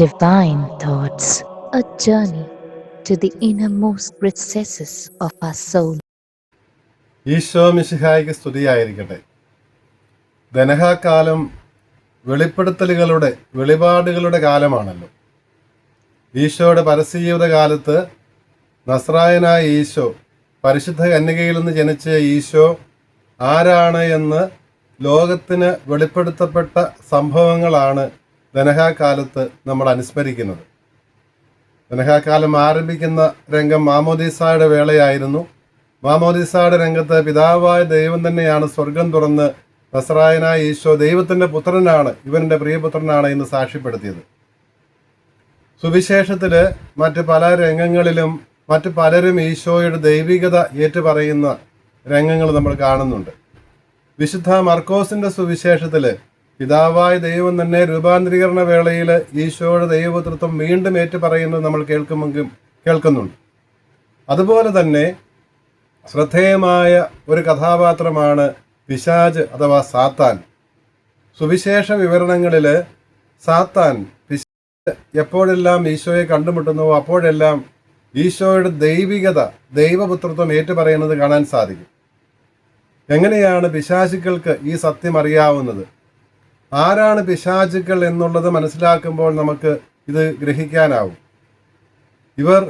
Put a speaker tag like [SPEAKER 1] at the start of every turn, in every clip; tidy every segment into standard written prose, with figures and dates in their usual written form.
[SPEAKER 1] Divine Thoughts, a journey to the innermost recesses of our soul.
[SPEAKER 2] Isho മിശിഹായ്ക്ക് സ്തുതിയായിരിക്കട്ടെ. ധനഹാകാലം വെളിപാടുകളുടെ കാലമാണല്ലോ. ഈശോയുടെ പരസ്യജീവിത കാലത്ത് നസ്രായനായ ഈശോ, പരിശുദ്ധ കന്യകയിൽ നിന്ന് ജനിച്ച ഈശോ ആരാണ് എന്ന് ലോകത്തിന് വെളിപ്പെടുത്തപ്പെട്ട സംഭവങ്ങളാണ് ധനഹാകാലത്ത് നമ്മൾ അനുസ്മരിക്കുന്നത്. ധനഹാകാലം ആരംഭിക്കുന്ന രംഗം മാമോദീസായുടെ വേളയായിരുന്നു. മാമോദീസായുടെ രംഗത്ത് പിതാവായ ദൈവം തന്നെയാണ് സ്വർഗം തുറന്ന് നസ്രായനായ ഈശോ ദൈവത്തിൻ്റെ പുത്രനാണ്, ഇവൻ്റെ പ്രിയപുത്രനാണ് എന്ന് സാക്ഷ്യപ്പെടുത്തിയത്. സുവിശേഷത്തിൽ മറ്റ് പല രംഗങ്ങളിലും മറ്റ് പലരും ഈശോയുടെ ദൈവികത ഏറ്റുപറയുന്ന രംഗങ്ങൾ നമ്മൾ കാണുന്നുണ്ട്. വിശുദ്ധ മർക്കോസിൻ്റെ സുവിശേഷത്തിൽ പിതാവായ ദൈവം തന്നെ രൂപാന്തരീകരണ വേളയിൽ ഈശോയുടെ ദൈവപുത്രത്വം വീണ്ടും ഏറ്റുപറയുന്നത് നമ്മൾ കേൾക്കുന്നുണ്ട്. അതുപോലെ തന്നെ ശ്രദ്ധേയമായ ഒരു കഥാപാത്രമാണ് പിശാച് അഥവാ സാത്താൻ. സുവിശേഷ വിവരണങ്ങളിൽ സാത്താൻ, പിശാച് എപ്പോഴെല്ലാം ഈശോയെ കണ്ടുമുട്ടുന്നുവോ അപ്പോഴെല്ലാം ഈശോയുടെ ദൈവികത, ദൈവപുത്രത്വം ഏറ്റുപറയുന്നത് കാണാൻ സാധിക്കും. എങ്ങനെയാണ് പിശാചുക്കൾക്ക് ഈ സത്യം അറിയാവുന്നത്? ആരാണ് പിശാചുക്കൾ എന്നുള്ളത് മനസ്സിലാക്കുമ്പോൾ നമുക്ക് ഇത് ഗ്രഹിക്കാനാവും. ഇവർ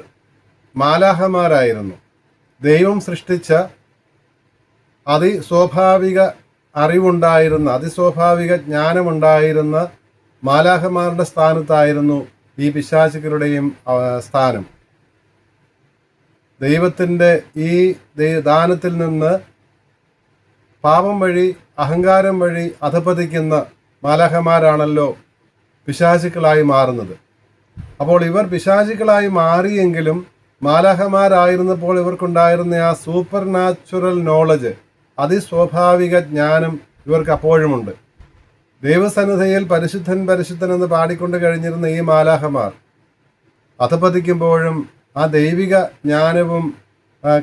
[SPEAKER 2] മാലാഹമാരായിരുന്നു. ദൈവം സൃഷ്ടിച്ച അതിസ്വാഭാവിക അറിവുണ്ടായിരുന്ന, അതിസ്വാഭാവിക ജ്ഞാനമുണ്ടായിരുന്ന മാലാഹമാരുടെ സ്ഥാനത്തായിരുന്നു ഈ പിശാചുക്കളുടെയും സ്ഥാനം. ദൈവത്തിൻ്റെ ഈ ദാനത്തിൽ നിന്ന് പാപം വഴി, അഹങ്കാരം വഴി അധപതിക്കുന്ന മാലാഹമാരാണല്ലോ പിശാചുക്കളായി മാറുന്നത്. അപ്പോൾ ഇവർ പിശാചുക്കളായി മാറിയെങ്കിലും മാലാഹമാരായിരുന്നപ്പോൾ ഇവർക്കുണ്ടായിരുന്ന ആ സൂപ്പർ നാച്ചുറൽ നോളജ്, അതിസ്വാഭാവിക ജ്ഞാനം ഇവർക്ക് അപ്പോഴുമുണ്ട്. ദൈവസന്നിധിയിൽ പരിശുദ്ധൻ പരിശുദ്ധൻ എന്ന് പാടിക്കൊണ്ട് കഴിഞ്ഞിരുന്ന ഈ മാലാഹമാർ അധപതിക്കുമ്പോഴും ആ ദൈവിക ജ്ഞാനവും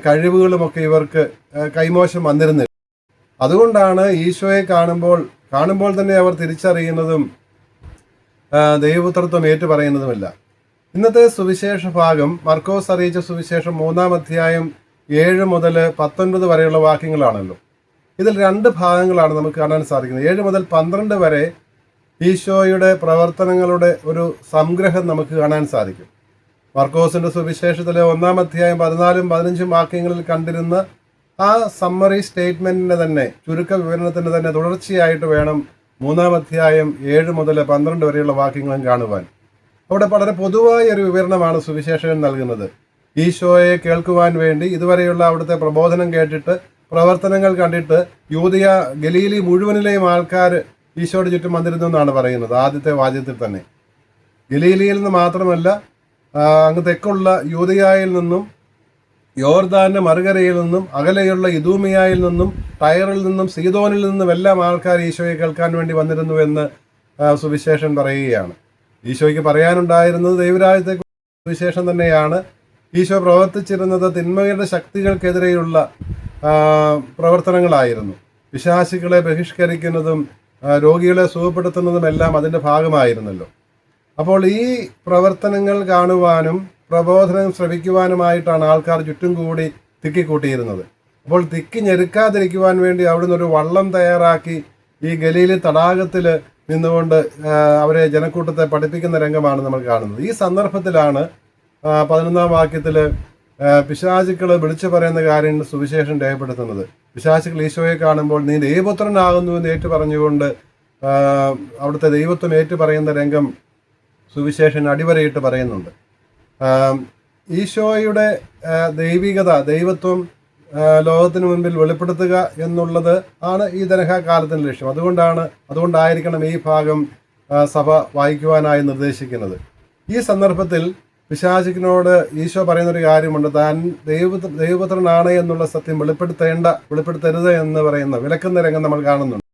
[SPEAKER 2] കഴിവുകളുമൊക്കെ ഇവർക്ക് കൈമോശം വന്നിരുന്നില്ല. അതുകൊണ്ടാണ് ഈശോയെ കാണുമ്പോൾ തന്നെ അവർ തിരിച്ചറിയുന്നതും ദൈവപുത്രത്വം ഏറ്റുപറയുന്നതുമല്ല. ഇന്നത്തെ സുവിശേഷ ഭാഗം മർക്കോസ് അറിയിച്ച സുവിശേഷം 3-ാം അധ്യായം 7 മുതൽ 19 വരെയുള്ള വാക്യങ്ങളാണല്ലോ. ഇതിൽ 2 ഭാഗങ്ങളാണ് നമുക്ക് കാണാൻ സാധിക്കുന്നത്. 7 മുതൽ 12 വരെ ഈശോയുടെ പ്രവർത്തനങ്ങളുടെ ഒരു സംഗ്രഹം നമുക്ക് കാണാൻ സാധിക്കും. മർക്കോസിന്റെ സുവിശേഷത്തിലെ 1-ാം അധ്യായം 14-ഉം 15-ഉം വാക്യങ്ങളിൽ കണ്ടിരുന്ന ആ സമ്മറി സ്റ്റേറ്റ്മെന്റിന്റെ തന്നെ, ചുരുക്ക വിവരണത്തിന്റെ തന്നെ തുടർച്ചയായിട്ട് വേണം 3-ാം അധ്യായം 7 മുതൽ 12 വരെയുള്ള വാക്യങ്ങളും കാണുവാൻ. അവിടെ വളരെ പൊതുവായ ഒരു വിവരണമാണ് സുവിശേഷകൻ നൽകുന്നത്. ഈശോയെ കേൾക്കുവാൻ വേണ്ടി ഇതുവരെയുള്ള അവിടുത്തെ പ്രബോധനം കേട്ടിട്ട്, പ്രവർത്തനങ്ങൾ കണ്ടിട്ട് യൂദയ, ഗലീലി മുഴുവനിലെയും ആൾക്കാർ ഈശോയുടെ ചുറ്റും വന്നിരുന്നു എന്നാണ് പറയുന്നത്. ആദ്യത്തെ വാചകത്തിൽ തന്നെ ഗലീലിയിൽ നിന്ന് മാത്രമല്ല, അങ്ങ് തെക്കുള്ള യൂദയായിൽ നിന്നും, യോർദാന്റെ മറുകരയിൽ നിന്നും, അകലെയുള്ള ഇദൂമിയായിൽ നിന്നും, ടയറിൽ നിന്നും, സീദോനിൽ നിന്നും എല്ലാം ആൾക്കാർ ഈശോയെ കേൾക്കാൻ വേണ്ടി വന്നിരുന്നുവെന്ന് സുവിശേഷൻ പറയുകയാണ്. ഈശോയ്ക്ക് പറയാനുണ്ടായിരുന്നത് ദൈവരാജ്യത്തെ സുവിശേഷം തന്നെയാണ്. ഈശോ പ്രവർത്തിച്ചിരുന്നത് തിന്മയുടെ ശക്തികൾക്കെതിരെയുള്ള പ്രവർത്തനങ്ങളായിരുന്നു. പിശാചുക്കളെ ബഹിഷ്കരിക്കുന്നതും രോഗികളെ സുഖപ്പെടുത്തുന്നതും എല്ലാം അതിൻ്റെ ഭാഗമായിരുന്നല്ലോ. അപ്പോൾ ഈ പ്രവർത്തനങ്ങൾ കാണുവാനും പ്രബോധനം ശ്രവിക്കുവാനുമായിട്ടാണ് ആൾക്കാർ ചുറ്റും കൂടി തിക്കിക്കൂട്ടിയിരുന്നത്. അപ്പോൾ തിക്കി ഞെരുക്കാതിരിക്കുവാൻ വേണ്ടി അവിടുന്ന് ഒരു വള്ളം തയ്യാറാക്കി ഈ ഗലീലി തടാകത്തിൽ നിന്നുകൊണ്ട് അവരെ ജനക്കൂട്ടത്തെ പഠിപ്പിക്കുന്ന രംഗമാണ് നമ്മൾ കാണുന്നത്. ഈ സന്ദർഭത്തിലാണ് 11-ാം വാക്യത്തിൽ പിശാചുക്കൾ വിളിച്ചു പറയുന്ന കാര്യം സുവിശേഷം രേഖപ്പെടുത്തുന്നത്. പിശാചുക്കൾ ഈശോയെ കാണുമ്പോൾ നീ ദൈവപുത്രനാകുന്നു എന്ന് ഏറ്റു പറഞ്ഞുകൊണ്ട് അവിടുത്തെ ദൈവത്വം ഏറ്റു പറയുന്ന രംഗം സുവിശേഷൻ അടിവരയിട്ട് പറയുന്നുണ്ട്. ഈശോയുടെ ദൈവികത, ദൈവത്വം ലോകത്തിന് മുൻപിൽ വെളിപ്പെടുത്തുക എന്നുള്ളത് ആണ് ഈ ധനഹാകാലത്തിൻ്റെ ലക്ഷ്യം. അതുകൊണ്ടായിരിക്കണം ഈ ഭാഗം സഭ വായിക്കുവാനായി നിർദ്ദേശിക്കുന്നത്. ഈ സന്ദർഭത്തിൽ പിശാചുക്കിനോട് ഈശോ പറയുന്നൊരു കാര്യമുണ്ട്. താൻ ദൈവപുത്രനാണ് എന്നുള്ള സത്യം വെളിപ്പെടുത്തരുത് എന്ന് പറയുന്ന വിലക്കുന്ന രംഗം നമ്മൾ കാണുന്നുണ്ട്.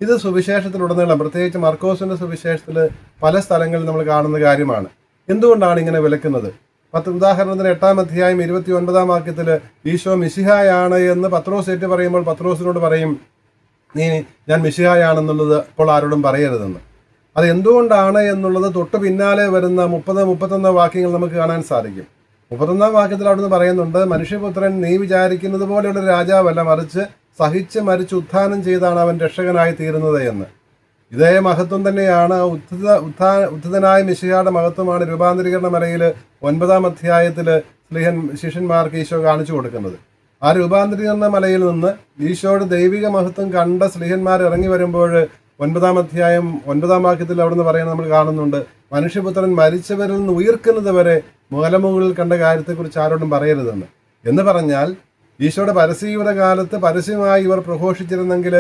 [SPEAKER 2] ഇത് സുവിശേഷത്തിലുടനീളം, പ്രത്യേകിച്ച് മർക്കോസിന്റെ സുവിശേഷത്തിൽ പല സ്ഥലങ്ങളിൽ നമ്മൾ കാണുന്ന കാര്യമാണ്. എന്തുകൊണ്ടാണ് ഇങ്ങനെ വിലക്കുന്നത്? ഉദാഹരണത്തിന് 8-ാം അധ്യായം 29-ാം വാക്യത്തിൽ ഈശോ മിശിഹായാണ് എന്ന് പത്രോസ് ഏറ്റു പറയുമ്പോൾ പത്രോസിനോട് പറയും, ഞാൻ മിശിഹായാണെന്നുള്ളത് ഇപ്പോൾ ആരോടും പറയരുതെന്ന്. അത് എന്തുകൊണ്ടാണ് എന്നുള്ളത് തൊട്ട് പിന്നാലെ വരുന്ന 30-31 വാക്യങ്ങൾ നമുക്ക് കാണാൻ സാധിക്കും. 31 വാക്യത്തിൽ അവിടുന്ന് പറയുന്നുണ്ട്, മനുഷ്യപുത്രൻ നീ വിചാരിക്കുന്നത് പോലെയുള്ള ഒരു രാജാവല്ല, മറിച്ച് സഹിച്ച് മരിച്ച് ഉത്ഥാനം ചെയ്താണ് അവൻ രക്ഷകനായി തീരുന്നത് എന്ന്. ഇതേ മഹത്വം തന്നെയാണ് ഉത്ഥിതനായ മിശിഹായുടെ മഹത്വമാണ് രൂപാന്തരീകരണ മലയിൽ 9-ാം അധ്യായത്തിൽ ശിഷ്യന്മാർക്ക് ഈശോ കാണിച്ചു കൊടുക്കുന്നത്. ആ രൂപാന്തരീകരണ മലയിൽ നിന്ന് ഈശോയുടെ ദൈവിക മഹത്വം കണ്ട സ്ലീഹന്മാർ ഇറങ്ങി വരുമ്പോൾ 9-ാം അധ്യായം 9-ാം വാക്യത്തിൽ അവിടുന്ന് പറയുന്നത് നമ്മൾ കാണുന്നുണ്ട്, മനുഷ്യപുത്രൻ മരിച്ചവരിൽ നിന്ന് ഉയർക്കുന്നത് വരെ മലമുകളിൽ കണ്ട കാര്യത്തെക്കുറിച്ച് ആരോടും പറയരുതെന്ന്. എന്ന് പറഞ്ഞാൽ ഈശോയുടെ പരസ്യജീവിത കാലത്ത് പരസ്യമായി ഇവർ പ്രഘോഷിച്ചിരുന്നെങ്കിൽ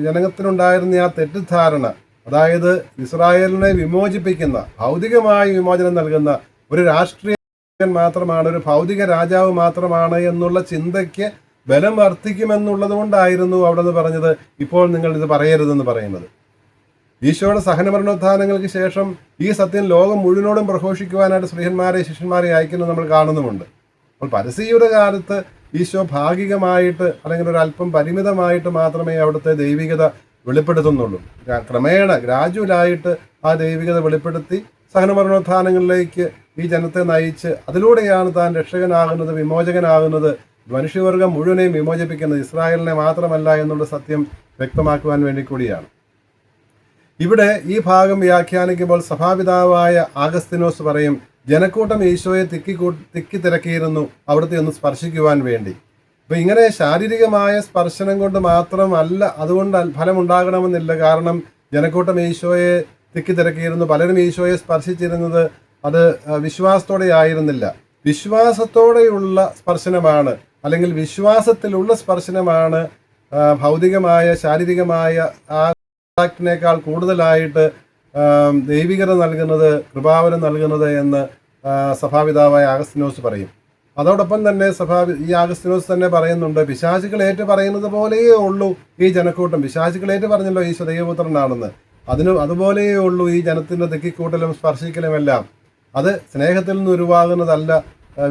[SPEAKER 2] ജനത്തിനുണ്ടായിരുന്ന ആ തെറ്റിദ്ധാരണ, അതായത് ഇസ്രായേലിനെ വിമോചിപ്പിക്കുന്ന, ഭൗതികമായി വിമോചനം നൽകുന്ന ഒരു രാഷ്ട്രീയൻ മാത്രമാണ്, ഒരു ഭൗതിക രാജാവ് മാത്രമാണ് എന്നുള്ള ചിന്തയ്ക്ക് ബലം വർദ്ധിക്കുമെന്നുള്ളത് കൊണ്ടായിരുന്നു അവിടെ നിന്ന് പറഞ്ഞത്, ഇപ്പോൾ നിങ്ങൾ ഇത് പറയരുതെന്ന് പറയുന്നത്. ഈശോയുടെ സഹനമരണോത്ഥാനങ്ങൾക്ക് ശേഷം ഈ സത്യം ലോകം മുഴുവനോടും പ്രഘോഷിക്കുവാനായിട്ട് സ്ത്രീഹന്മാരെ ശിഷ്യന്മാരെ അയക്കുന്നത് നമ്മൾ കാണുന്നുമുണ്ട്. അപ്പോൾ പരസ്യയുടെ കാലത്ത് ഈശോ ഭാഗികമായിട്ട് അല്ലെങ്കിൽ ഒരു അല്പം പരിമിതമായിട്ട് മാത്രമേ അവിടുത്തെ ദൈവികത വെളിപ്പെടുത്തുന്നുള്ളൂ. ക്രമേണ ഗ്രാജുവലായിട്ട് ആ ദൈവികത വെളിപ്പെടുത്തി സഹനമരണോത്ഥാനങ്ങളിലേക്ക് ഈ ജനത്തെ നയിച്ച് അതിലൂടെയാണ് താൻ രക്ഷകനാകുന്നത്, വിമോചകനാകുന്നത്, മനുഷ്യവർഗം മുഴുവനെയും വിമോചിപ്പിക്കുന്നത്, ഇസ്രായേലിനെ മാത്രമല്ല എന്നുള്ള സത്യം വ്യക്തമാക്കുവാൻ വേണ്ടി കൂടിയാണ്. ഇവിടെ ഈ ഭാഗം വ്യാഖ്യാനിക്കുമ്പോൾ സഭാപിതാവായ ആഗസ്തിനോസ് പറയും, ജനക്കൂട്ടം ഈശോയെ തിക്കി തിരക്കിയിരുന്നു അവിടുത്തെ ഒന്ന് സ്പർശിക്കുവാൻ വേണ്ടി. അപ്പം ഇങ്ങനെ ശാരീരികമായ സ്പർശനം കൊണ്ട് മാത്രമല്ല അതുകൊണ്ട് ഫലമുണ്ടാകണമെന്നില്ല. കാരണം ജനക്കൂട്ടം ഈശോയെ തിക്കി തിരക്കിയിരുന്നു, പലരും ഈശോയെ സ്പർശിച്ചിരുന്നത് അത് വിശ്വാസത്തോടെ ആയിരുന്നില്ല. വിശ്വാസത്തോടെയുള്ള സ്പർശനമാണ്, അല്ലെങ്കിൽ വിശ്വാസത്തിലുള്ള സ്പർശനമാണ് ഭൗതികമായ ശാരീരികമായ ആക്ടിനേക്കാൾ കൂടുതലായിട്ട് ദൈവികത നൽകുന്നത്, കൃപാവരം നൽകുന്നത് എന്ന് സഭാപിതാവായ ആഗസ്തിനോസ് പറയും. അതോടൊപ്പം തന്നെ ഈ ആഗസ്തിനോസ് തന്നെ പറയുന്നുണ്ട്, പിശാചുകളേറ്റ് പറയുന്നത് പോലെയേ ഉള്ളൂ ഈ ജനക്കൂട്ടം. പിശാചുകളേറ്റ് പറഞ്ഞല്ലോ ഈശോ ദൈവപുത്രനാണെന്ന്. അതുപോലെയേ ഉള്ളൂ ഈ ജനത്തിൻ്റെ തെക്കിക്കൂട്ടലും സ്പർശിക്കലുമെല്ലാം. അത് സ്നേഹത്തിൽ നിന്ന് ഉരുവാകുന്നതല്ല,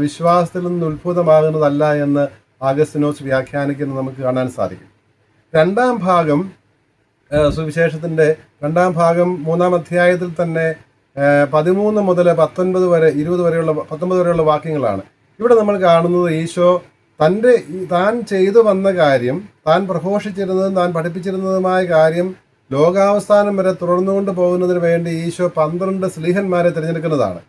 [SPEAKER 2] വിശ്വാസത്തിൽ നിന്ന് ഉത്ഭുതമാകുന്നതല്ല എന്ന് ആഗസ്തിനോസ് വ്യാഖ്യാനിക്കുന്നത് നമുക്ക് കാണാൻ സാധിക്കും. രണ്ടാം ഭാഗം സുവിശേഷത്തിൻ്റെ 2-ാം ഭാഗം 3-ാം അധ്യായത്തിൽ തന്നെ 13 മുതൽ 19 വരെ 19 വരെയുള്ള വാക്യങ്ങളാണ്. ഇവിടെ നമ്മൾ കാണുന്നത് ഈശോ താൻ ചെയ്തു വന്ന കാര്യം, താൻ പ്രഘോഷിച്ചിരുന്നതും താൻ പഠിപ്പിച്ചിരുന്നതുമായ കാര്യം ലോകാവസാനം വരെ തുടർന്നുകൊണ്ട് പോകുന്നതിന് വേണ്ടി ഈശോ 12 സ്ലീഹന്മാരെ തിരഞ്ഞെടുക്കുന്നതാണ്.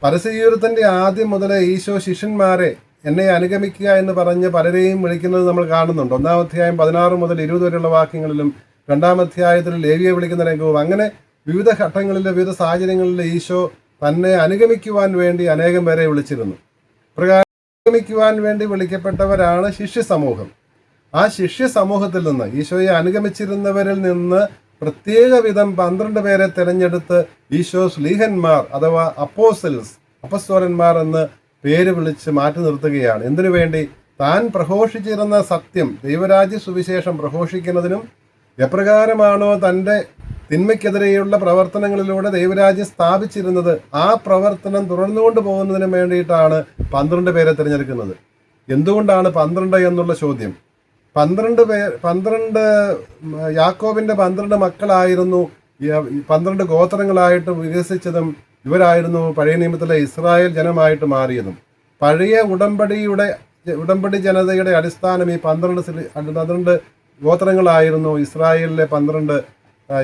[SPEAKER 2] പരസ്യജീവിതത്തിൻ്റെ ആദ്യം മുതൽ ഈശോ ശിഷ്യന്മാരെ എന്നെ അനുഗമിക്കുക എന്ന് പറഞ്ഞ് പലരെയും വിളിക്കുന്നത് നമ്മൾ കാണുന്നുണ്ട്. 1-ാം അധ്യായം 16 മുതൽ 20 വരെയുള്ള വാക്യങ്ങളിലും 2-ാം അധ്യായത്തിൽ ലേവിയെ വിളിക്കുന്ന രംഗവും, അങ്ങനെ വിവിധ ഘട്ടങ്ങളിൽ വിവിധ സാഹചര്യങ്ങളിൽ ഈശോ തന്നെ അനുഗമിക്കുവാൻ വേണ്ടി അനേകം പേരെ വിളിച്ചിരുന്നു. പ്രകാരം അനുഗമിക്കുവാൻ വേണ്ടി വിളിക്കപ്പെട്ടവരാണ് ശിഷ്യ സമൂഹം. ആ ശിഷ്യ സമൂഹത്തിൽ നിന്ന്, ഈശോയെ അനുഗമിച്ചിരുന്നവരിൽ നിന്ന് പ്രത്യേക വിധം 12 പേരെ തിരഞ്ഞെടുത്ത് ഈശോ സ്ലീഹന്മാർ അഥവാ അപ്പോസ്തലന്മാർ എന്ന് പേര് വിളിച്ച് മാറ്റി നിർത്തുകയാണ്. എന്തിനു വേണ്ടി? താൻ പ്രഘോഷിച്ചിരുന്ന സത്യം, ദൈവരാജ്യ സുവിശേഷം പ്രഘോഷിക്കുന്നതിനും എപ്രകാരമാണോ തൻ്റെ തിന്മയ്ക്കെതിരെയുള്ള പ്രവർത്തനങ്ങളിലൂടെ ദൈവരാജ്യം സ്ഥാപിച്ചിരുന്നത് ആ പ്രവർത്തനം തുടർന്നുകൊണ്ട് പോകുന്നതിന് വേണ്ടിയിട്ടാണ് 12 പേരെ തിരഞ്ഞെടുക്കുന്നത്. എന്തുകൊണ്ടാണ് 12 എന്നുള്ള ചോദ്യം? 12 യാക്കോബിൻ്റെ 12 മക്കളായിരുന്നു, 12 ഗോത്രങ്ങളായിട്ട് വികസിച്ചതും ഇവരായിരുന്നു പഴയ നിയമത്തിലെ ഇസ്രായേൽ ജനമായിട്ട് മാറിയതും. പഴയ ഉടമ്പടി ജനതയുടെ അടിസ്ഥാനം ഈ 12 ഗോത്രങ്ങളായിരുന്നു.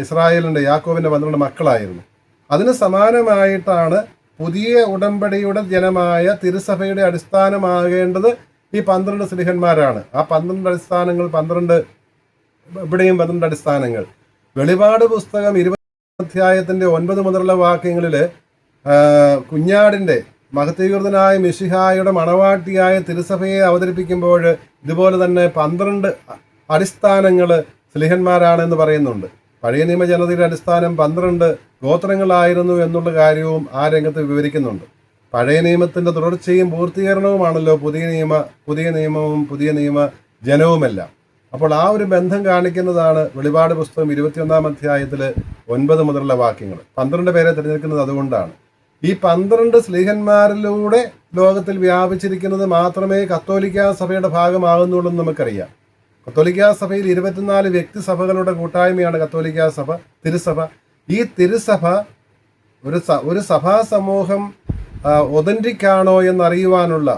[SPEAKER 2] ഇസ്രായേലിൻ്റെ യാക്കോബിൻ്റെ 12 മക്കളായിരുന്നു. അതിന് സമാനമായിട്ടാണ് പുതിയ ഉടമ്പടിയുടെ ജനമായ തിരുസഭയുടെ അടിസ്ഥാനമാകേണ്ടത് ഈ 12 സ്ലീഹന്മാരാണ്. ആ 12 അടിസ്ഥാനങ്ങൾ, ഇവിടെയും 12 അടിസ്ഥാനങ്ങൾ. വെളിപാട് പുസ്തകം 20 അധ്യായത്തിൻ്റെ 9 മുതലുള്ള വാക്യങ്ങളിൽ കുഞ്ഞാടിൻ്റെ മഹത്വീകൃതനായ മിശിഹായുടെ മണവാട്ടിയായ തിരുസഭയെ അവതരിപ്പിക്കുമ്പോൾ ഇതുപോലെ തന്നെ 12 അടിസ്ഥാനങ്ങൾ സ്ലീഹന്മാരാണെന്ന് പറയുന്നുണ്ട്. പഴയ നിയമ ജനതയുടെ അടിസ്ഥാനം 12 ഗോത്രങ്ങളായിരുന്നു എന്നുള്ള കാര്യവും ആ രംഗത്ത് വിവരിക്കുന്നുണ്ട്. പഴയ നിയമത്തിൻ്റെ തുടർച്ചയും പൂർത്തീകരണവുമാണല്ലോ പുതിയ നിയമവും പുതിയ നിയമ ജനവുമെല്ലാം. അപ്പോൾ ആ ഒരു ബന്ധം കാണിക്കുന്നതാണ് വെളിപാട് പുസ്തകം 21-ാം അധ്യായത്തിൽ 9 മുതലുള്ള വാക്യങ്ങൾ. 12 പേരെ തിരഞ്ഞെടുക്കുന്നത് അതുകൊണ്ടാണ്. ഈ 12 സ്ലീഹന്മാരിലൂടെ ലോകത്തിൽ വ്യാപിച്ചിരിക്കുന്നത് മാത്രമേ കത്തോലിക്ക സഭയുടെ ഭാഗമാകുന്നുള്ളൂ എന്ന് നമുക്കറിയാം. കത്തോലിക്കാ സഭയിൽ 24 വ്യക്തിസഭകളുടെ കൂട്ടായ്മയാണ് കത്തോലിക്കാ സഭ, തിരുസഭ. ഈ തിരുസഭ ഒരു സഭാ സമൂഹം ഒതന്റിക് ആണോ എന്നറിയുവാനുള്ള,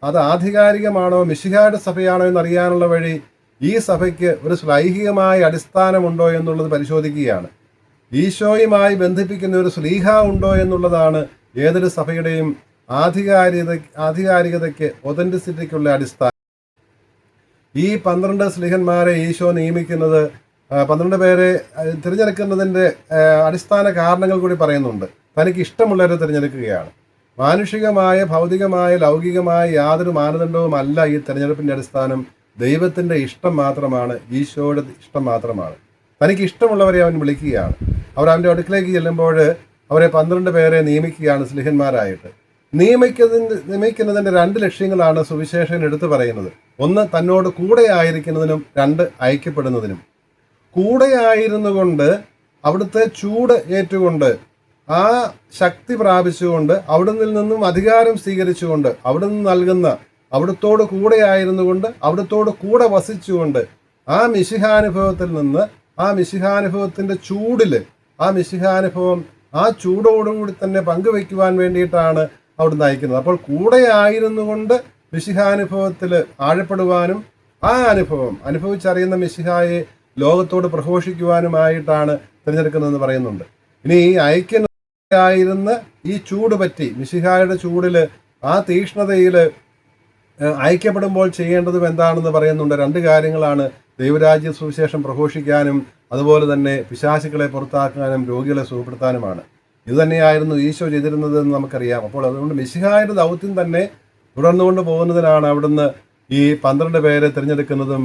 [SPEAKER 2] അത് ആധികാരികമാണോ മിശിഹായുടെ സഭയാണോ എന്നറിയാനുള്ള വഴി ഈ സഭയ്ക്ക് ഒരു ശ്ലൈഹികമായ അടിസ്ഥാനമുണ്ടോ എന്നുള്ളത് പരിശോധിക്കുകയാണ്. ഈശോയുമായി ബന്ധിപ്പിക്കുന്ന ഒരു ശ്ലീഹ ഉണ്ടോ എന്നുള്ളതാണ് ഏതൊരു സഭയുടെയും ആധികാരികതയ്ക്ക്, ഒതന്റിസിറ്റിക്കുള്ള അടിസ്ഥാനം. ഈ 12 ശ്ലീഹന്മാരെ ഈശോ നിയമിക്കുന്നത്, 12 പേരെ തിരഞ്ഞെടുക്കുന്നതിൻ്റെ അടിസ്ഥാന കാരണങ്ങൾ കൂടി പറയുന്നുണ്ട്. തനിക്ക് ഇഷ്ടമുള്ളവരെ തിരഞ്ഞെടുക്കുകയാണ്. മാനുഷികമായ, ഭൗതികമായ, ലൗകികമായ യാതൊരു മാനദണ്ഡവുമല്ല ഈ തിരഞ്ഞെടുപ്പിൻ്റെ അടിസ്ഥാനം. ദൈവത്തിൻ്റെ ഇഷ്ടം മാത്രമാണ്, ഈശോയുടെ ഇഷ്ടം മാത്രമാണ്. തനിക്ക് ഇഷ്ടമുള്ളവരെ അവൻ വിളിക്കുകയാണ്. അവർ അവൻ്റെ അടുക്കിലേക്ക് ചെല്ലുമ്പോൾ അവരെ 12 പേരെ നിയമിക്കുകയാണ് ശ്ലീഹന്മാരായിട്ട്. നിയമിക്കുന്നതിൻ്റെ 2 ലക്ഷ്യങ്ങളാണ് സുവിശേഷൻ എടുത്തു പറയുന്നത്. ഒന്ന്, തന്നോട് കൂടെ ആയിരിക്കുന്നതിനും, 2, അയക്കപ്പെടുന്നതിനും. കൂടെയായിരുന്നു കൊണ്ട്, അവിടുത്തെ ചൂട് ഏറ്റുകൊണ്ട്, ആ ശക്തി പ്രാപിച്ചുകൊണ്ട്, അവിടുന്ന് നിന്നും അധികാരം സ്വീകരിച്ചുകൊണ്ട്, അവിടുന്ന് നൽകുന്ന, അവിടുത്തോട് കൂടെ ആയിരുന്നു കൊണ്ട്, അവിടുത്തോട് കൂടെ വസിച്ചുകൊണ്ട്, ആ മിശിഹാനുഭവത്തിൽ നിന്ന്, ആ മിശിഹാനുഭവത്തിൻ്റെ ചൂടിൽ, ആ മിശിഹാനുഭവം ആ ചൂടോടുകൂടി തന്നെ പങ്കുവയ്ക്കുവാൻ വേണ്ടിയിട്ടാണ് അവിടുന്ന് അയക്കുന്നത്. അപ്പോൾ കൂടെ ആയിരുന്നു കൊണ്ട് മിശിഹാനുഭവത്തിൽ ആഴപ്പെടുവാനും, ആ അനുഭവം അനുഭവിച്ചറിയുന്ന മിശിഹായെ ലോകത്തോട് പ്രഘോഷിക്കുവാനുമായിട്ടാണ് തിരഞ്ഞെടുക്കുന്നതെന്ന് പറയുന്നുണ്ട്. ഇനി ഈ ഐക്യനായിരുന്ന ഈ ചൂട് പറ്റി, മിശിഹായുടെ ചൂടിൽ, ആ തീക്ഷ്ണതയിൽ ഐക്യപ്പെടുമ്പോൾ ചെയ്യേണ്ടതും എന്താണെന്ന് പറയുന്നുണ്ട്. 2 കാര്യങ്ങളാണ്: ദൈവരാജ്യ സുവിശേഷം പ്രഘോഷിക്കാനും, അതുപോലെ തന്നെ പിശാചുക്കളെ പുറത്താക്കാനും, രോഗികളെ സുഖപ്പെടുത്താനുമാണ്. ഇത് തന്നെയായിരുന്നു ഈശോ ചെയ്തിരുന്നതെന്ന് നമുക്കറിയാം. അപ്പോൾ അതുകൊണ്ട് മിശിഹായുടെ ദൗത്യം തന്നെ തുടർന്നുകൊണ്ട് പോകുന്നതിനാണ് അവിടുന്ന് ഈ 12 പേരെ തിരഞ്ഞെടുക്കുന്നതും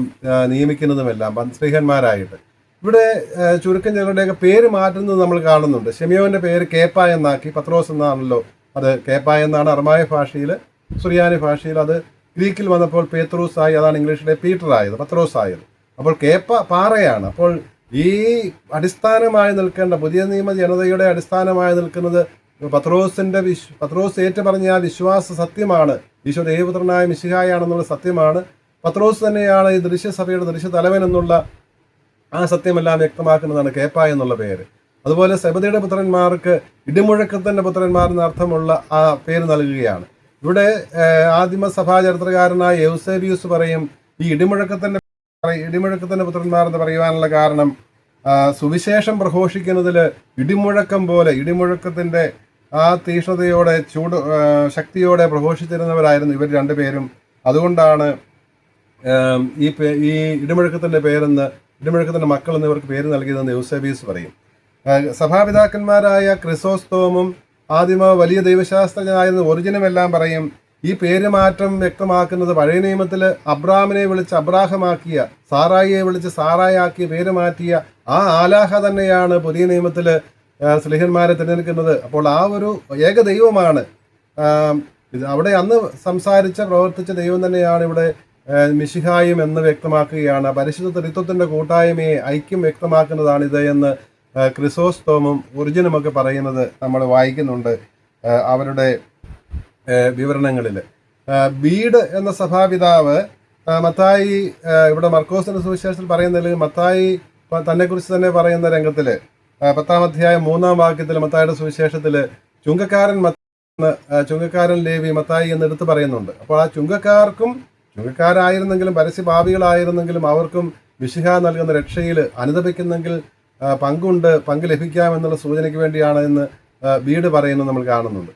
[SPEAKER 2] നിയമിക്കുന്നതുമെല്ലാം ശ്ലീഹന്മാരായിട്ട്. ഇവിടെ ചുരുക്കം ചിലരുടെയൊക്കെ പേര് മാറ്റുന്നത് നമ്മൾ കാണുന്നുണ്ട്. ശെമിയോന്റെ പേര് കേപ്പ എന്നാക്കി, പത്രോസ് എന്നാണല്ലോ. അത് കേപ്പ എന്നാണ് അർമായ ഭാഷയിൽ, സുറിയാനി ഭാഷയിൽ. അത് ഗ്രീക്കിൽ വന്നപ്പോൾ പേത്രൂസ് ആയി, അതാണ് ഇംഗ്ലീഷിലെ പീറ്റർ ആയത്, പത്രോസ് ആയത്. അപ്പോൾ കേപ്പ പാറയാണ്. അപ്പോൾ ഈ അടിസ്ഥാനമായി നിൽക്കേണ്ട പുതിയ നിയമ ജനതയുടെ അടിസ്ഥാനമായി നിൽക്കുന്നത് പത്രോസ് ഏറ്റു പറഞ്ഞ ആ വിശ്വാസ സത്യമാണ്. ഈശോ ദൈവപുത്രനായ മിശിഹായാണെന്നുള്ള സത്യമാണ്. പത്രോസ് തന്നെയാണ് ഈ ദൃശ്യസഭയുടെ ദൃശ്യതലവൻ എന്നുള്ള ആ സത്യമെല്ലാം വ്യക്തമാക്കുന്നതാണ് കേപ്പ എന്നുള്ള പേര്. അതുപോലെ സെബദിയുടെ പുത്രന്മാർക്ക് ഇടിമുഴക്കത്തിൻ്റെ പുത്രന്മാർ എന്ന അർത്ഥമുള്ള ആ പേര് നൽകുകയാണ്. ഇവിടെ ആദിമസഭാ ചരിത്രകാരനായ യൗസേബിയൂസ് പറയും, ഈ ഇടിമുഴക്കത്തിൻ്റെ പുത്രന്മാർ എന്ന് പറയുവാനുള്ള കാരണം, സുവിശേഷം പ്രഘോഷിക്കുന്നതിൽ ഇടിമുഴക്കം പോലെ, ഇടിമുഴക്കത്തിൻ്റെ ആ തീക്ഷ്ണതയോടെ, ശക്തിയോടെ പ്രഘോഷിച്ചിരുന്നവരായിരുന്നു ഇവർ 2 പേരും. അതുകൊണ്ടാണ് ഈ ഇടിമുഴക്കത്തിൻ്റെ പേരെന്ന്, ഇടിമുഴക്കത്തിൻ്റെ മക്കൾ എന്നിവർക്ക് പേര് നൽകിയതെന്ന് യൗസേബിയൂസ് പറയും. സഭാപിതാക്കന്മാരായ ക്രിസോസ്തോമും ആദിമ വലിയ ദൈവശാസ്ത്രജ്ഞനായിരുന്ന ഒറിജിനുമെല്ലാം പറയും, ഈ പേരുമാറ്റം വ്യക്തമാക്കുന്നത് പഴയ നിയമത്തിൽ അബ്രാമിനെ വിളിച്ച് അബ്രാഹമാക്കിയ, സാറായിയെ വിളിച്ച് സാറായാക്കിയ പേര് മാറ്റിയ ആ ആലാഹ തന്നെയാണ് പുതിയ നിയമത്തിൽ ശ്ലീഹന്മാരെ തിരഞ്ഞെടുക്കുന്നത്. അപ്പോൾ ആ ഒരു ഏക ദൈവമാണ് അവിടെ അന്ന് സംസാരിച്ച, പ്രവർത്തിച്ച ദൈവം തന്നെയാണ് ഇവിടെ മിശിഹായും എന്ന് വ്യക്തമാക്കുകയാണ്. പരിശുദ്ധ ത്രിത്വത്തിൻ്റെ കൂട്ടായ്മയെ, ഐക്യം വ്യക്തമാക്കുന്നതാണിത് എന്ന് ക്രിസോസ്തോമും ഒറിജിനുമൊക്കെ പറയുന്നത് നമ്മൾ വായിക്കുന്നുണ്ട് അവരുടെ വിവരണങ്ങളിൽ. ബീഡ് എന്ന സഭാപിതാവ് മത്തായി, ഇവിടെ മർക്കോസിന്റെ സുവിശേഷത്തിൽ പറയുന്നതിൽ മത്തായി തന്നെക്കുറിച്ച് തന്നെ പറയുന്ന രംഗത്തിൽ 10-ാം അധ്യായം 3-ാം വാക്യത്തിൽ മത്തായിയുടെ സുവിശേഷത്തിൽ ചുങ്കക്കാരൻ ലേവി മത്തായി എന്ന് എടുത്ത് പറയുന്നുണ്ട്. അപ്പോൾ ആ ചുങ്കക്കാരായിരുന്നെങ്കിലും പരസ്യഭാവികളായിരുന്നെങ്കിലും അവർക്കും മിശിഹ നൽകുന്ന രക്ഷയിൽ അനുദപിക്കുന്നെങ്കിൽ പങ്ക് ലഭിക്കാമെന്നുള്ള സൂചനയ്ക്ക് വേണ്ടിയാണ് എന്ന് ബീഡ് പറയുന്നത് നമ്മൾ കാണുന്നുണ്ട്.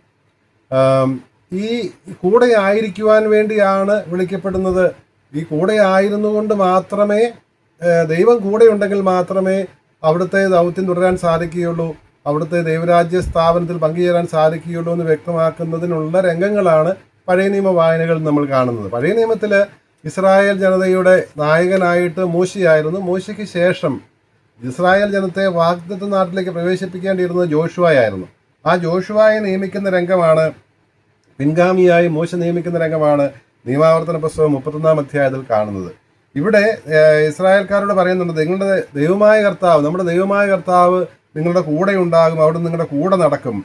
[SPEAKER 2] ഈ കൂടെ ആയിരിക്കുവാൻ വേണ്ടിയാണ് വിളിക്കപ്പെടുന്നത്. ഈ കൂടെ ആയിരുന്നുകൊണ്ട് മാത്രമേ, ദൈവം കൂടെ ഉണ്ടെങ്കിൽ മാത്രമേ അവിടുത്തെ ദൗത്യം തുടരാൻ സാധിക്കുകയുള്ളൂ, അവിടുത്തെ ദൈവരാജ്യ സ്ഥാപനത്തിൽ പങ്കുചേരാൻ സാധിക്കുകയുള്ളൂ എന്ന് വ്യക്തമാക്കുന്നതിനുള്ള രംഗങ്ങളാണ് പഴയ നിയമ വായനകൾ നമ്മൾ കാണുന്നത്. പഴയ നിയമത്തിൽ ഇസ്രായേൽ ജനതയുടെ നായകനായിട്ട് മൂശയായിരുന്നു. മൂശയ്ക്ക് ശേഷം ഇസ്രായേൽ ജനത്തെ വാഗ്ദത്ത നാട്ടിലേക്ക് പ്രവേശിപ്പിക്കേണ്ടിയിരുന്നത് ജോഷുവയായിരുന്നു. ആ ജോഷുവയെ നിയമിക്കുന്ന രംഗമാണ്, പിൻഗാമിയായി മൂശ നിയമിക്കുന്ന രംഗമാണ് നിയമാവർത്തന പുസ്തകം 31-ാം അധ്യായത്തിൽ കാണുന്നത്. ഇവിടെ ഇസ്രായേൽക്കാരോട് പറയുന്നുണ്ട്, നിങ്ങളുടെ ദൈവമായ കർത്താവ്, നമ്മുടെ ദൈവമായ കർത്താവ് നിങ്ങളുടെ കൂടെ ഉണ്ടാകും, അവിടെ നിങ്ങളുടെ കൂടെ നടക്കും,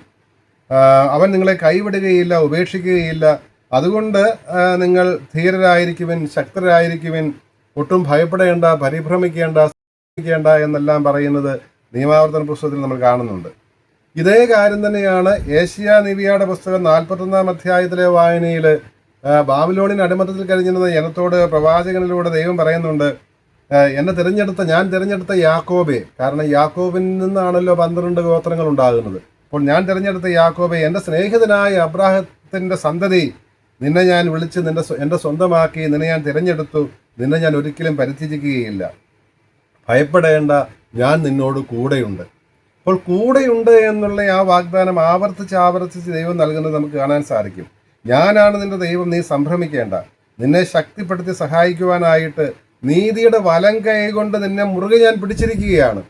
[SPEAKER 2] അവൻ നിങ്ങളെ കൈവിടുകയില്ല, ഉപേക്ഷിക്കുകയില്ല. അതുകൊണ്ട് നിങ്ങൾ ധീരരായിരിക്കുവിൻ, ശക്തരായിരിക്കുവിൻ, ഒട്ടും ഭയപ്പെടേണ്ട, പരിഭ്രമിക്കേണ്ട എന്നെല്ലാം പറയുന്നത് നിയമാവർത്തന പുസ്തകത്തിൽ നമ്മൾ കാണുന്നുണ്ട്. ഇതേ കാര്യം തന്നെയാണ് ഏഷ്യാ നിബിയായുടെ പുസ്തകം 41 അധ്യായത്തിലെ വായനയിൽ ബാബിലോണിന് അടിമത്തത്തിൽ കഴിഞ്ഞിരുന്ന ജനത്തോട് പ്രവാചകനിലൂടെ ദൈവം പറയുന്നുണ്ട്, ഞാൻ തിരഞ്ഞെടുത്ത യാക്കോബെ, കാരണം യാക്കോബിൽ നിന്നാണല്ലോ 12 ഗോത്രങ്ങൾ ഉണ്ടാകുന്നത്. അപ്പോൾ ഞാൻ തിരഞ്ഞെടുത്ത യാക്കോബെ, എൻ്റെ സ്നേഹിതനായ അബ്രാഹത്തിൻ്റെ സന്തതി, നിന്നെ ഞാൻ വിളിച്ച് എൻ്റെ സ്വന്തമാക്കി, നിന്നെ ഞാൻ തിരഞ്ഞെടുത്തു, നിന്നെ ഞാൻ ഒരിക്കലും പരിത്യജിക്കുകയില്ല. ഭയപ്പെടേണ്ട, ഞാൻ നിന്നോട് കൂടെയുണ്ട്. അപ്പോൾ കൂടെയുണ്ട് എന്നുള്ള ആ വാഗ്ദാനം ആവർത്തിച്ച് ദൈവം നൽകുന്നത് നമുക്ക് കാണാൻ സാധിക്കും. ഞാനാണ് നിന്റെ ദൈവം, നീ സംഭ്രമിക്കേണ്ട. നിന്നെ ശക്തിപ്പെടുത്തി സഹായിക്കുവാനായിട്ട് നീതിയുടെ വലം കൈ കൊണ്ട് നിന്നെ മുറുകെ ഞാൻ പിടിച്ചിരിക്കുകയാണ്.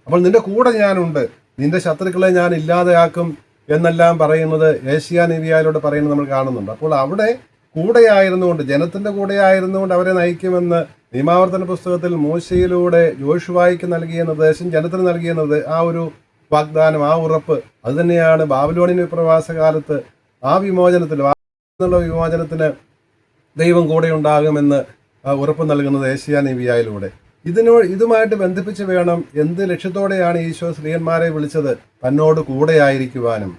[SPEAKER 2] അപ്പോൾ നിന്റെ കൂടെ ഞാനുണ്ട്, നിന്റെ ശത്രുക്കളെ ഞാൻ ഇല്ലാതെയാക്കും എന്നെല്ലാം പറയുന്നത് ഏഷ്യാ നിബിയായിലൂടെ പറയുന്നത് നമ്മൾ കാണുന്നുണ്ട്. അപ്പോൾ അവിടെ കൂടെയായിരുന്നുകൊണ്ട്, ജനത്തിൻ്റെ കൂടെയായിരുന്നുകൊണ്ട് അവരെ നയിക്കുമെന്ന് നിയമാവർത്തന പുസ്തകത്തിൽ മോശയിലൂടെ യോശുവായ്ക്ക് നൽകിയ നിർദ്ദേശം, ജനത്തിന് നൽകിയ ആ ഒരു വാഗ്ദാനം, ആ ഉറപ്പ്, അത് തന്നെയാണ് ബാബിലോണിയൻ പ്രവാസകാലത്ത് ആ വിമോചനത്തിന് ദൈവം കൂടെ ഉണ്ടാകുമെന്ന് ഉറപ്പ് നൽകുന്നത് ഏഷ്യാ നിബിയായിലൂടെ. ഇതുമായിട്ട് ബന്ധിപ്പിച്ച് വേണം എന്ത് ലക്ഷ്യത്തോടെയാണ് ഈശോ സ്ത്രീയന്മാരെ വിളിച്ചത്, തന്നോട് കൂടെയായിരിക്കുവാനും.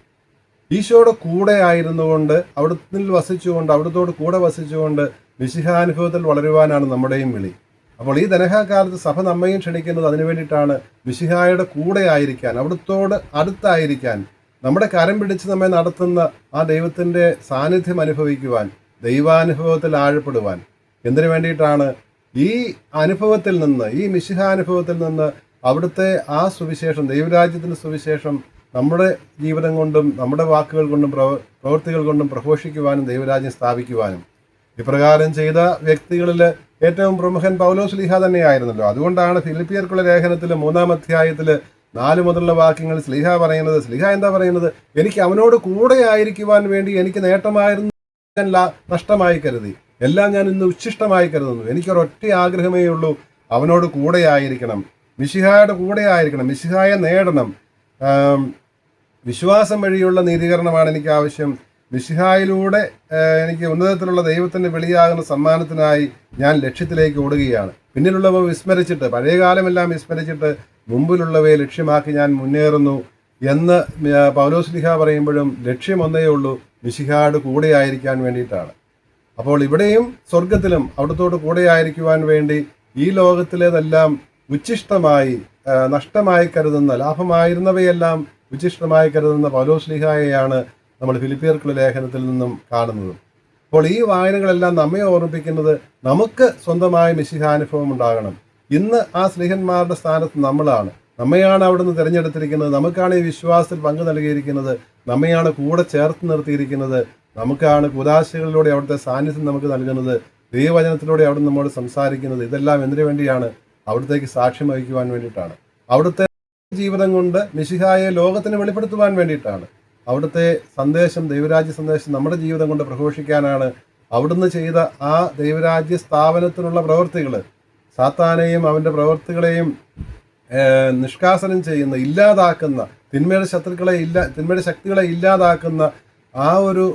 [SPEAKER 2] ഈശോയുടെ കൂടെ ആയിരുന്നുകൊണ്ട്, അവിടുത്തിൽ വസിച്ചുകൊണ്ട്, അവിടുത്തോട് കൂടെ വസിച്ചുകൊണ്ട് മിശിഹാനുഭവത്തിൽ വളരുവാനാണ് നമ്മുടെയും വിളി. അപ്പോൾ ഈ ദനഹാകാലത്ത് സഭ നമ്മയും ക്ഷണിക്കുന്നത് അതിനു വേണ്ടിയിട്ടാണ്, മിശിഹായുടെ കൂടെ ആയിരിക്കാൻ, അവിടുത്തോട് അടുത്തായിരിക്കാൻ, നമ്മുടെ കരം പിടിച്ച് നമ്മെ നടത്തുന്ന ആ ദൈവത്തിൻ്റെ സാന്നിധ്യം അനുഭവിക്കുവാൻ, ദൈവാനുഭവത്തിൽ ആഴപ്പെടുവാൻ. എന്തിനു വേണ്ടിയിട്ടാണ്? ഈ അനുഭവത്തിൽ നിന്ന്, ഈ മിശിഹാനുഭവത്തിൽ നിന്ന് അവിടുത്തെ ആ സുവിശേഷം, ദൈവരാജ്യത്തിൻ്റെ സുവിശേഷം നമ്മുടെ ജീവിതം കൊണ്ടും നമ്മുടെ വാക്കുകൾ കൊണ്ടും പ്രവൃത്തികൾ കൊണ്ടും പ്രഘോഷിക്കുവാനും ദൈവരാജ്യം സ്ഥാപിക്കുവാനും. ഇപ്രകാരം ചെയ്ത വ്യക്തികളിൽ ഏറ്റവും പ്രമുഖൻ പൗലോസ് ലീഹ തന്നെയായിരുന്നല്ലോ. അതുകൊണ്ടാണ് ഫിലിപ്പിയർക്കുള്ള ലേഖനത്തിൽ 3 അധ്യായത്തിൽ 4 മുതലുള്ള വാക്യങ്ങൾ സ്ലീഹ എന്താ പറയുന്നത്? എനിക്ക് അവനോട് കൂടെ ആയിരിക്കുവാൻ വേണ്ടി എനിക്ക് നേട്ടമായിരുന്നു നഷ്ടമായി കരുതി, എല്ലാം ഞാൻ ഇന്ന് ഉച്ഛിഷ്ടമായി കരുതുന്നു. എനിക്കൊരൊറ്റ ആഗ്രഹമേ ഉള്ളൂ, അവനോട് കൂടെ ആയിരിക്കണം, മിശിഹായുടെ കൂടെ ആയിരിക്കണം, മിശിഹായെ നേടണം. വിശ്വാസം വഴിയുള്ള നീതീകരണമാണ് എനിക്ക് ആവശ്യം. മിശിഹായിലൂടെ എനിക്ക് ഉന്നതത്തിലുള്ള ദൈവത്തിൻ്റെ വെളിയാകുന്ന സമ്മാനത്തിനായി ഞാൻ ലക്ഷ്യത്തിലേക്ക് ഓടുകയാണ്. പിന്നിലുള്ളവ വിസ്മരിച്ചിട്ട്, പഴയകാലമെല്ലാം വിസ്മരിച്ചിട്ട് മുമ്പിലുള്ളവയെ ലക്ഷ്യമാക്കി ഞാൻ മുന്നേറുന്നു എന്ന് പൗലോസ് ലീഹ പറയുമ്പോഴും ലക്ഷ്യം ഒന്നേ ഉള്ളൂ, മിശിഹായുടെ കൂടെ ആയിരിക്കാൻ വേണ്ടിയിട്ടാണ്. അപ്പോൾ ഇവിടെയും സ്വർഗത്തിലും അവിടുത്തോട് കൂടെ ആയിരിക്കുവാൻ വേണ്ടി ഈ ലോകത്തിലേതെല്ലാം ഉച്ഛിഷ്ടമായി നഷ്ടമായി കരുതുന്ന, ലാഭമായിരുന്നവയെല്ലാം ഉച്ഛിഷ്ടമായി കരുതുന്ന പൗലോസ് ലീഹായെയാണ് നമ്മൾ ഫിലിപ്പിയർക്കുള്ള ലേഖനത്തിൽ നിന്നും കാണുന്നത്. അപ്പോൾ ഈ വായനകളെല്ലാം നമ്മെ ഓർമ്മിപ്പിക്കുന്നത് നമുക്ക് സ്വന്തമായ മിശിഹാനുഭവം ഉണ്ടാകണം. ഇന്ന് ആ സ്ലീഹന്മാരുടെ സ്ഥാനത്ത് നമ്മളാണ്. നമ്മയാണ് അവിടുന്ന് തിരഞ്ഞെടുത്തിരിക്കുന്നത്, നമുക്കാണ് ഈ വിശ്വാസത്തിൽ പങ്കു നൽകിയിരിക്കുന്നത്, നമ്മയാണ് കൂടെ ചേർത്ത് നിർത്തിയിരിക്കുന്നത്, നമുക്കാണ് കുദാശകളിലൂടെ അവിടുത്തെ സാന്നിധ്യം നമുക്ക് നൽകുന്നത്, ദൈവവചനത്തിലൂടെ അവിടുന്ന് നമ്മോട് സംസാരിക്കുന്നത്. ഇതെല്ലാം എന്തിനു വേണ്ടിയാണ്? അവിടുത്തേക്ക് സാക്ഷ്യം വഹിക്കുവാൻ വേണ്ടിയിട്ടാണ്. അവിടുത്തെ ജീവിതം കൊണ്ട് മിശിഹായെ ലോകത്തിന് വെളിപ്പെടുത്തുവാൻ വേണ്ടിയിട്ടാണ്. അവിടുത്തെ സന്ദേശം, ദൈവരാജ്യ സന്ദേശം നമ്മുടെ ജീവിതം കൊണ്ട് പ്രഘോഷിക്കാനാണ്. അവിടുന്ന് ചെയ്ത ആ ദൈവരാജ്യ സ്ഥാപനത്തിനുള്ള പ്രവൃത്തികൾ, സാത്താനെയും അവൻ്റെ പ്രവൃത്തികളെയും നിഷ്കാസനം ചെയ്യുന്ന, ഇല്ലാതാക്കുന്ന, തിന്മയുടെ ശക്തികളെ ഇല്ലാതാക്കുന്ന ആ ഒരു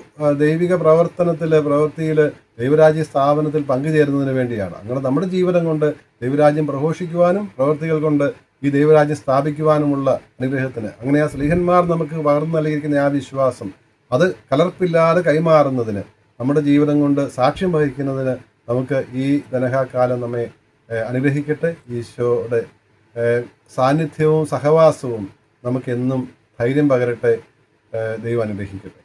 [SPEAKER 2] ദൈവിക പ്രവൃത്തിയിൽ ദൈവരാജ്യ സ്ഥാപനത്തിൽ പങ്കുചേരുന്നതിന് വേണ്ടിയാണ്. അങ്ങനെ നമ്മുടെ ജീവിതം കൊണ്ട് ദൈവരാജ്യം പ്രഘോഷിക്കുവാനും പ്രവൃത്തികൾ കൊണ്ട് ഈ ദൈവരാജ്യം സ്ഥാപിക്കുവാനുമുള്ള അനുഗ്രഹത്തിന്, അങ്ങനെ ആ സ്ലീഹന്മാർ നമുക്ക് പകർന്നു നൽകിയിരിക്കുന്ന ആ വിശ്വാസം, അത് കലർപ്പില്ലാതെ കൈമാറുന്നതിന്, നമ്മുടെ ജീവിതം കൊണ്ട് സാക്ഷ്യം വഹിക്കുന്നതിന് നമുക്ക് ഈ ദനഹാകാലം നമ്മെ അനുഗ്രഹിക്കട്ടെ. ഈശോയുടെ സാന്നിധ്യവും സഹവാസവും നമുക്കെന്നും ധൈര്യം പകരട്ടെ. ദൈവം അനുഗ്രഹിക്കട്ടെ.